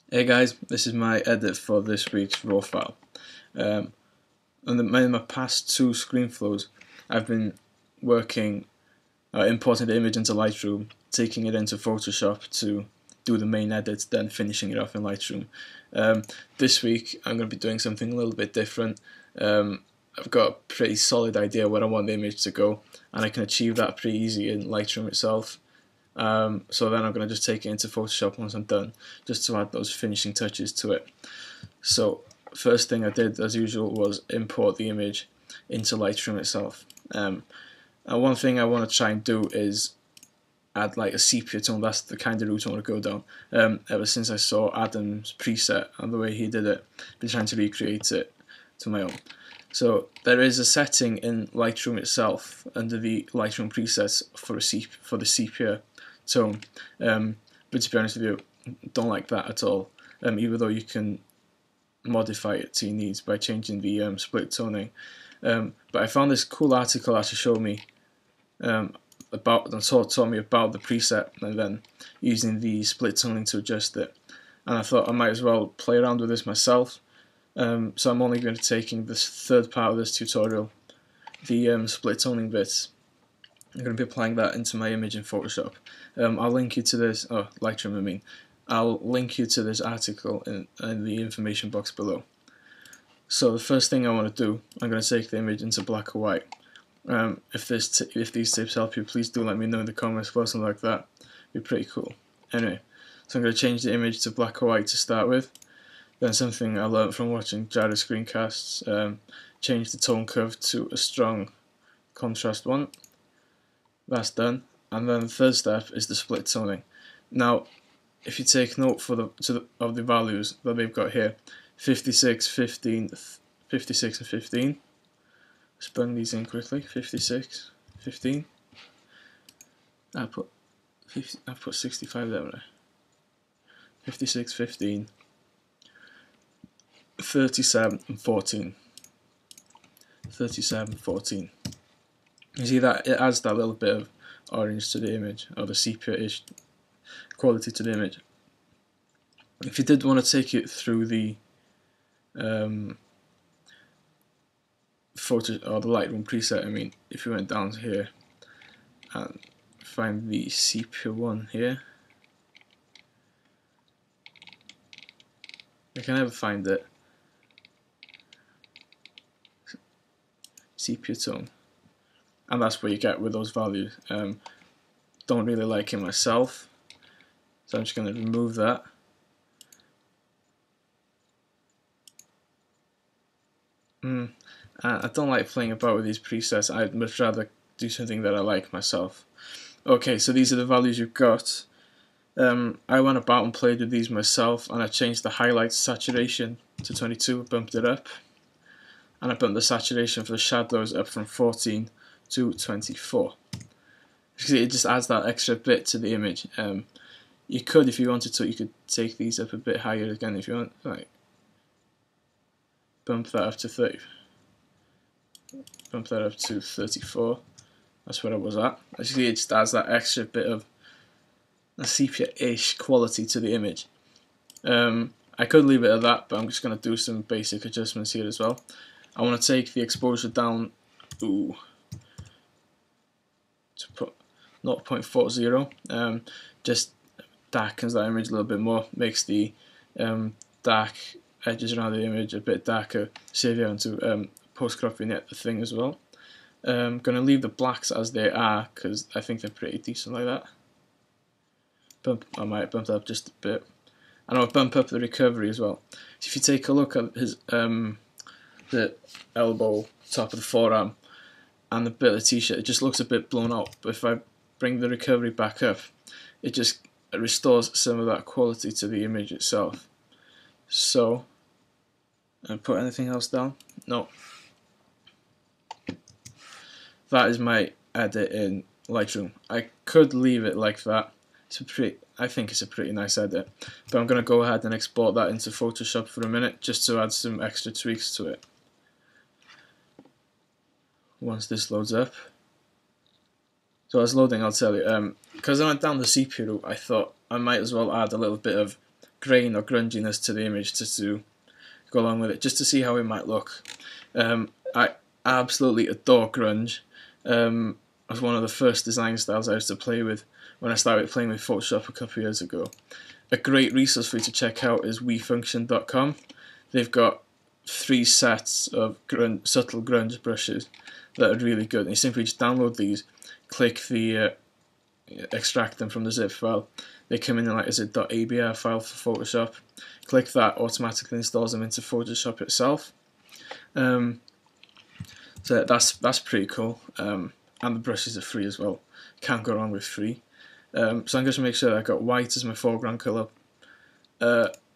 Hey guys, this is my edit for this week's RAW file. In my past two ScreenFlows, I've been working, importing the image into Lightroom, taking it into Photoshop to do the main edits, then finishing it off in Lightroom. This week I'm going to be doing something a little bit different. I've got a pretty solid idea where I want the image to go, and I can achieve that pretty easy in Lightroom itself. So then I'm going to just take it into Photoshop once I'm done, just to add those finishing touches to it. So first thing I did, as usual, was import the image into Lightroom itself. And one thing I want to try and do is add like a sepia tone. That's the kind of route I want to go down. Ever since I saw Adam's preset and the way he did it, I've been trying to recreate it to my own. So there is a setting in Lightroom itself under the Lightroom presets for the sepia tone, but to be honest with you, don't like that at all. Even though you can modify it to your needs by changing the split toning. But I found this cool article actually showed me taught me about the preset and then using the split toning to adjust it. And I thought I might as well play around with this myself. So I'm only going to be taking this third part of this tutorial, the split toning bits. I'm going to be applying that into my image in Photoshop. I'll link you to this, Lightroom I mean. I'll link you to this article in the information box below. So the first thing I want to do, I'm going to take the image into black or white. If these tips help you, please do let me know in the comments or something like that. It'd be pretty cool. Anyway, so I'm going to change the image to black or white to start with. Then something I learned from watching Gyro screencasts, change the tone curve to a strong contrast one. That's done, and then the third step is the split toning. Now, if you take note of the values that they've got here, 56, 15, 56 and 15. Let's bring these in quickly. 56, 15. I put 65 there, right? 56, 15, 37 and 14. 37, 14. You see that it adds that little bit of orange to the image, or the sepia-ish quality to the image. If you did want to take it through the photo or the Lightroom preset, I mean, if you went down here and find the sepia one here, I can never find it. Sepia tone. And that's what you get with those values. Don't really like it myself, so I'm just going to remove that. I don't like playing about with these presets. I'd much rather do something that I like myself. Okay, so these are the values you've got. I went about and played with these myself, and I changed the highlight saturation to 22, bumped it up, and I bumped the saturation for the shadows up from 14 to 24. It just adds that extra bit to the image. You could, if you wanted to, you could take these up a bit higher again if you want, like bump that up to 30. Bump that up to 34. That's where I was at. As you see, it just adds that extra bit of a sepia-ish quality to the image. I could leave it at that, but I'm just going to do some basic adjustments here as well. I want to take the exposure down to put 0.40. Just darkens that image a little bit more, makes the dark edges around the image a bit darker, save you into post-crop vignette the thing as well. I'm going to leave the blacks as they are because I think they're pretty decent like that. I might bump that up just a bit. And I'll bump up the recovery as well. So if you take a look at his the elbow, top of the forearm, and the bit of the t-shirt, it just looks a bit blown out. But if I bring the recovery back up, it just restores some of that quality to the image itself. So, and put anything else down? No. That is my edit in Lightroom. I could leave it like that. I think it's a pretty nice edit, but I'm going to go ahead and export that into Photoshop for a minute just to add some extra tweaks to it. Once this loads up. So as loading, I'll tell you, because I went down the sepia route, I thought I might as well add a little bit of grain or grunginess to the image just to go along with it, just to see how it might look. I absolutely adore grunge. It was one of the first design styles I used to play with when I started playing with Photoshop a couple of years ago. A great resource for you to check out is wefunction.com. They've got 3 sets of subtle grunge brushes that are really good. And you simply just download these, click the extract them from the zip file. They come in like as a .abr file for Photoshop. Click that, automatically installs them into Photoshop itself. So that's pretty cool. And the brushes are free as well. Can't go wrong with free. So I'm going to make sure that I've got white as my foreground colour.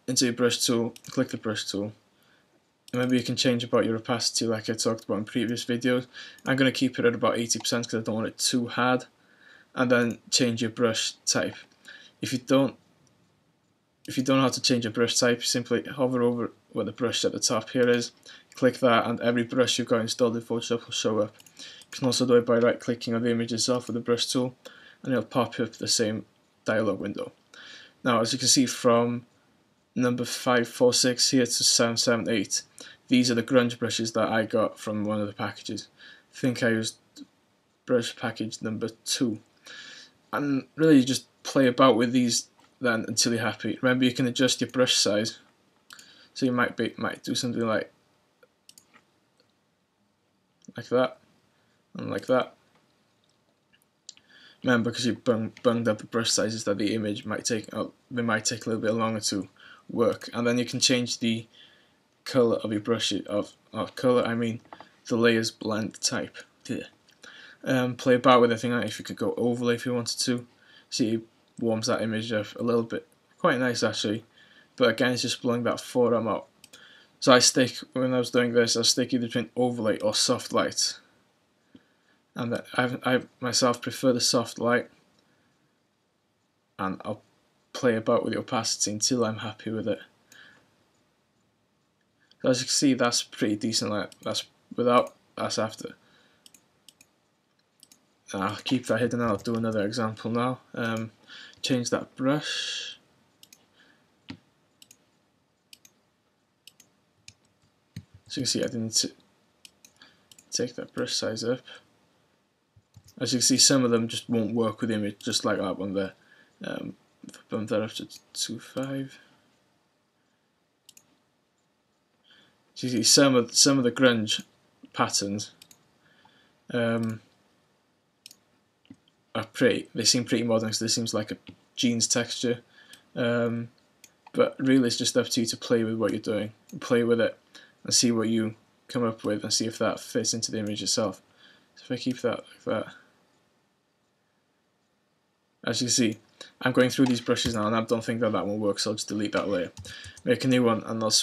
Into your brush tool, click the brush tool. Maybe you can change about your opacity like I talked about in previous videos. I'm going to keep it at about 80% because I don't want it too hard. And then change your brush type. If you don't know how to change your brush type, simply hover over where the brush at the top here is, click that, and every brush you've got installed in Photoshop will show up. You can also do it by right clicking on the image itself with the brush tool, and it'll pop up the same dialog window. Now, as you can see from number 546 here to 778, these are the grunge brushes that I got from one of the packages. I think I used brush package number 2. And really just play about with these then until you're happy. Remember, you can adjust your brush size. So you might do something like that and like that. Remember, because you bunged up the brush sizes, that the image might take they might take a little bit longer to work. And then you can change the color of your brush the layers blend type. Yeah. Play about with everything. If you could go overlay if you wanted to. See, it warms that image up a little bit. Quite nice actually. But again, it's just blowing that forearm out. So when I was doing this, I stick either between overlay or soft light. And I myself prefer the soft light. And I'll play about with the opacity until I'm happy with it. So as you can see, that's pretty decent light. That's without, that's after. I'll keep that hidden. I'll do another example now. Change that brush. So you can see I didn't take that brush size up. As you can see, some of them just won't work with the image, just like that one there. If I bump that up to 2.5. So you see some of the grunge patterns are they seem pretty modern because this seems like a jeans texture, but really it's just up to you to play with what you're doing, play with it and see what you come up with and see if that fits into the image itself. So if I keep that like that, as you can see, I'm going through these brushes now and I don't think that one works, so I'll just delete that layer, make a new one, and I'll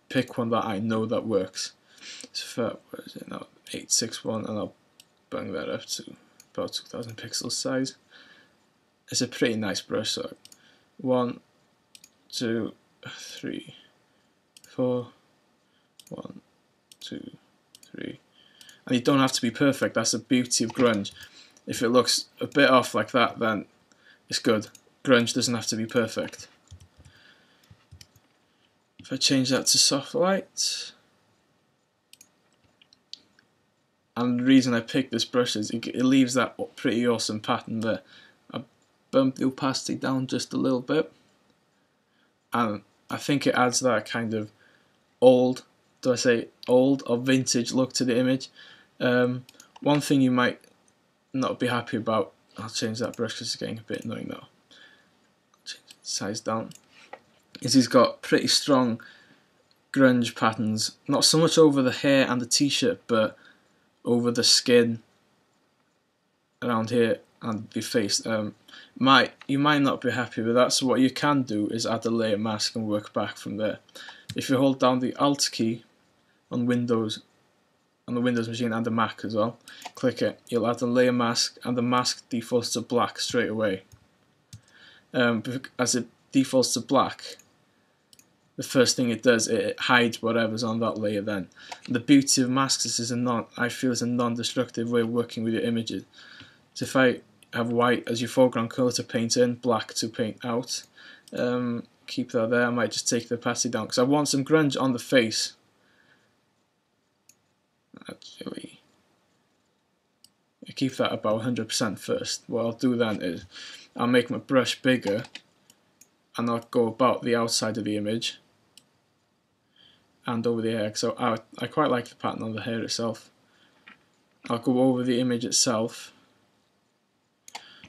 pick one that I know that works. So for, what is it now, 861, and I'll bung that up to about 2000 pixels size. It's a pretty nice brush. So 1, 2, 3, 4, 1, 2, 3, and you don't have to be perfect. That's the beauty of grunge. If it looks a bit off like that, then it's good. Grunge doesn't have to be perfect. If I change that to soft light, and the reason I picked this brush is it leaves that pretty awesome pattern there. I bumped the opacity down just a little bit, and I think it adds that kind of old or vintage look to the image. One thing you might not be happy about, I'll change that brush because it's getting a bit annoying now. Change the size down. Is he's got pretty strong grunge patterns, not so much over the hair and the t-shirt, but over the skin around here and the face. You might not be happy with that, so what you can do is add a layer mask and work back from there. If you hold down the Alt key on Windows, on the Windows machine and the Mac as well, click it, you'll add a layer mask, and the mask defaults to black straight away. As it defaults to black, the first thing it does, it hides whatever's on that layer then. And the beauty of masks is I feel it's a non-destructive way of working with your images. So if I have white as your foreground colour to paint in, black to paint out, can keep that there. I might just take the opacity down because I want some grunge on the face. Actually, I keep that about 100% first. What I'll do then is I'll make my brush bigger and I'll go about the outside of the image and over the hair. So I quite like the pattern on the hair itself. I'll go over the image itself,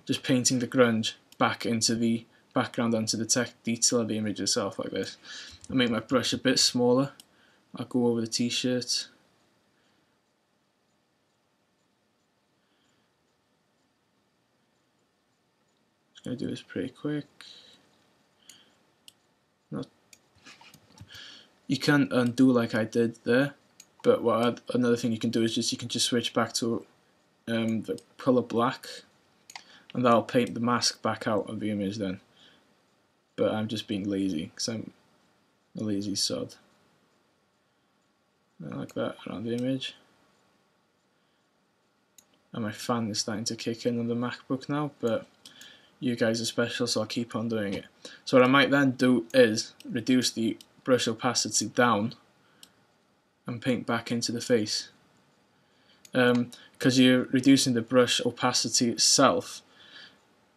just painting the grunge back into the background onto the tech detail of the image itself like this. I'll make my brush a bit smaller. I'll go over the t-shirt. Just going to do this pretty quick. You can undo like I did there, but another thing you can do is you can just switch back to the color black, and that'll paint the mask back out of the image then. But I'm just being lazy because I'm a lazy sod. Like that around the image. And my fan is starting to kick in on the MacBook now, but you guys are special, so I'll keep on doing it. So what I might then do is reduce the brush opacity down and paint back into the face. Because you're reducing the brush opacity itself,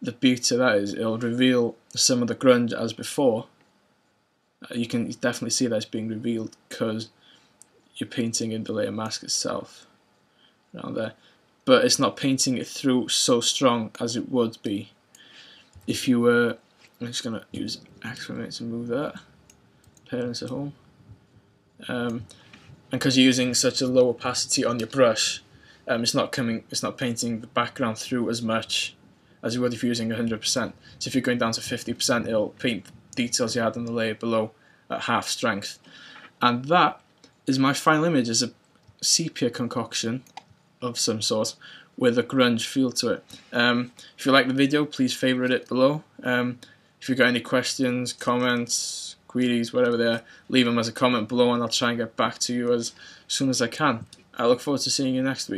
the beauty of that is it'll reveal some of the grunge as before. You can definitely see that it's being revealed because you're painting in the layer mask itself around there, but it's not painting it through so strong as it would be if you were. I'm just going to use X for a minute to move that. Parents at home. And because you're using such a low opacity on your brush, it's not painting the background through as much as you would if you're using 100%. So if you're going down to 50%, it'll paint details you had on the layer below at half strength. And that is my final image. Is a sepia concoction of some sort with a grunge feel to it. If you like the video, please favourite it below. If you've got any questions, comments, queries, whatever they are, leave them as a comment below and I'll try and get back to you as soon as I can. I look forward to seeing you next week.